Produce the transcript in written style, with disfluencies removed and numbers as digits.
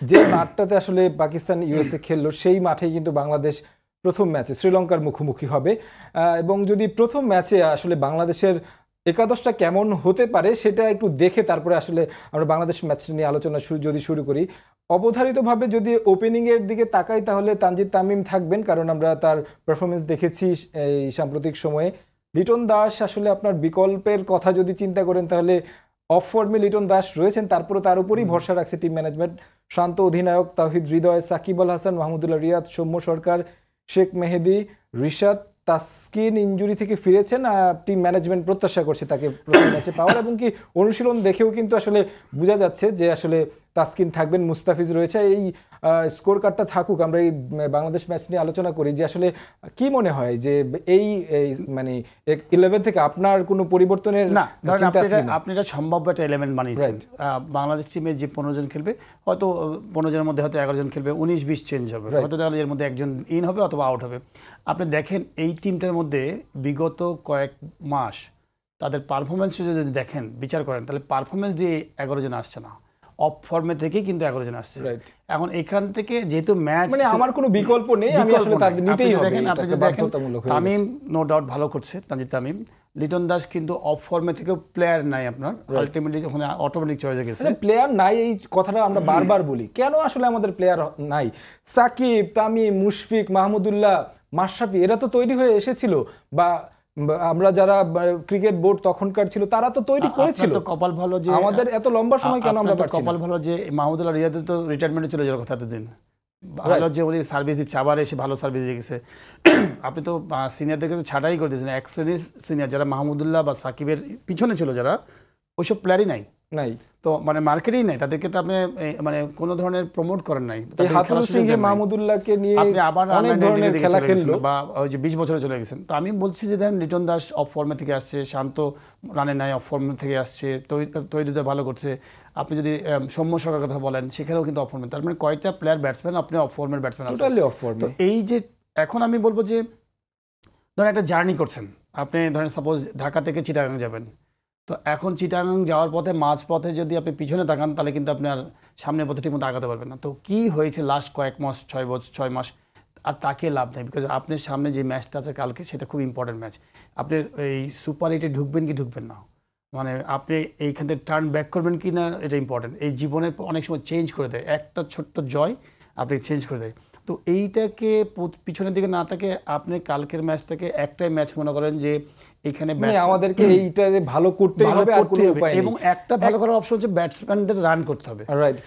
যে মাঠটাতে আসলে পাকিস্তান ইউএসএ খেললো সেই মাঠেই কিন্তু বাংলাদেশ প্রথম ম্যাচে শ্রীলঙ্কার মুখোমুখি হবে। এবং যদি প্রথম ম্যাচে আসলে বাংলাদেশের একাদশটা কেমন হতে পারে সেটা একটু দেখে তারপরে আসলে আমরা বাংলাদেশ ম্যাচটা নিয়ে আলোচনা যদি শুরু করি। অবধারিতভাবে যদি ওপেনিংয়ের দিকে তাকাই তাহলে তানজিদ তামিম থাকবেন, কারণ আমরা তার পারফরমেন্স দেখেছি এই সাম্প্রতিক সময়ে। লিটন দাস আসলে আপনার বিকল্পের কথা যদি চিন্তা করেন তাহলে অফ ফর্মে লিটন দাস রয়েছেন, তারপরে তার উপরই ভরসা রাখছে টিম ম্যানেজমেন্ট। শান্ত অধিনায়ক, তাওহিদ হৃদয়, সাকিব আল হাসান, মাহমুদুল্লাহ রিয়াদ, সৌম্য সরকার, শেখ মেহেদি, রিশাদ, তাসকিন ইনজুরি থেকে ফিরেছেন। টিম ম্যানেজমেন্ট প্রত্যাশা করছে তাকে প্রথম ম্যাচে পাওয়ার, এবং কি অনুশীলন দেখেও কিন্তু আসলে বোঝা যাচ্ছে যে আসলে তাসকিন থাকবেন, মুস্তাফিজ রয়েছে। এই স্কোর কার্ডটা থাকুক, আমরা এই বাংলাদেশ ম্যাচ নিয়ে আলোচনা করি যে আসলে কি মনে হয় যে এই মানে 11 থেকে আপনার কোনো পরিবর্তনের চিন্তা আছে না? আপনি এটা সম্ভাব্য একটা এলিমেন্ট বানিয়েছেন। বাংলাদেশ টিমে যে 15 জন খেলবে, হয়তো 15 জনের মধ্যে হয়তো 11 জন খেলবে, 19-20 চেঞ্জ হবে, হয়তো তাহলে এর মধ্যে একজন ইন হবে অথবা আউট হবে। আপনি দেখেন এই টিমটার মধ্যে বিগত কয়েক মাস তাদের পারফরমেন্স যদি দেখেন, বিচার করেন, তাহলে পারফরমেন্স দিয়ে 11 জন আসছে না, অফ ফর্মে থেকেই কিন্তু 11 জন আসছে। এখন এখান থেকে যেহেতু ম্যাচ মানে আমার কোনো বিকল্প নেই, আমি আসলে তাদের নিতেই হবে। আপনি দেখেন তামিম নো ডাউট ভালো করছে, তানজিদ তামিম। লিটন দাস কিন্তু অফ ফর্মে থেকে প্লেয়ার নাই আপনার, আলটিমেটলি ওখানে অটোমেটিক চয়েসে গেছে। প্লেয়ার নাই এই কথাটা আমরা বারবার বলি, কেন আসলে আমাদের প্লেয়ার নাই? সাকিব, তামিম, মুশফিক, মাহমুদুল্লাহ, মাশরাফি এরা তো তৈরি হয়ে এসেছিল, বা আমরা যারা ক্রিকেট বোর্ড তখনকার ছিল তারা তো তৈরি করেছিল। কপাল ভালো যে আমাদের এত লম্বা সময় কেন আমরা পাচ্ছি না? কপাল ভালো যে মাহমুদুল্লাহ রিয়াদের তো রিটায়ারমেন্টে চলে যাওয়ার কথা এতদিন, ভালো যে উনি সার্ভিস দিচ্ছে, আবার এসে ভালো সার্ভিস দিয়ে গেছে। আপনি তো সিনিয়রদেরকে তো ছাঁটাই করে দিয়েছেন, এক শ্রেণীর সিনিয়র যারা মাহমুদুল্লাহ বা সাকিবের পিছনে ছিল, যারা ওইসব প্লেয়ারই নাই, তো মানে মার্কেটেই নাই, তাদেরকে তো আপনি মানে কোনো ধরনের প্রমোট করেন নাই। মাহমুদুল্লাহকে নিয়ে আপনি আবার অনেক ধরনের খেলা খেললো, বা ওই যে 20 বছরে চলে গেছেন। তো আমি বলছি যে দেখেন লিটন দাস অফ ফর্মে থেকে আসছে, শান্ত রানে নাই অফ ফর্মে থেকে আসছে, তৈরি ভালো করছে। আপনি যদি সৌম্য সরকারের কথা বলেন, সেখানেও কিন্তু অফ ফর্মে, তার মানে কয়টা প্লেয়ার ব্যাটসম্যান আপনি অফ ফর্মের ব্যাটসম্যান আছেন। তো এই যে এখন আমি বলবো যে ধরেন একটা জার্নি করছেন আপনি, ধরেন সাপোজ ঢাকা থেকে চিটাগাং যাবেন, তো এখন চিটাগাং যাওয়ার পথে মাঝপথে যদি আপনি পিছনে তাকান তাহলে কিন্তু আপনি আর সামনের পথে ঠিকমতো আগাতে পারবেন না। তো কি হয়েছে লাস্ট কয়েক মাস, 6 মাস, আর তাকে লাভ নেই, বিকজ আপনার সামনে যে ম্যাচটা আছে কালকে, সেটা খুব ইম্পর্টেন্ট ম্যাচ। আপনি এই সুপার 8-এ ঢুকবেন কি ঢুকবেন না, মানে আপনি এইখান থেকে টার্ন ব্যাক করবেন কি না, এটা ইম্পর্টেন্ট। এই জীবনের অনেক সময় চেঞ্জ করে দেয়, একটা ছোট্ট জয় আপনি চেঞ্জ করে দেয়। তো এইটাকে পিছনের দিকে না থাকে, আপনি কালকের ম্যাচটাকে একটাই ম্যাচ মনে করেন যে এখানে আমাদেরকে এইটা ভালো করতেই হবে, আর কোনো উপায় নেই। এবং একটা ভালো করার অপশন হচ্ছে ব্যাটসম্যানদের রান করতে হবে। রাইট।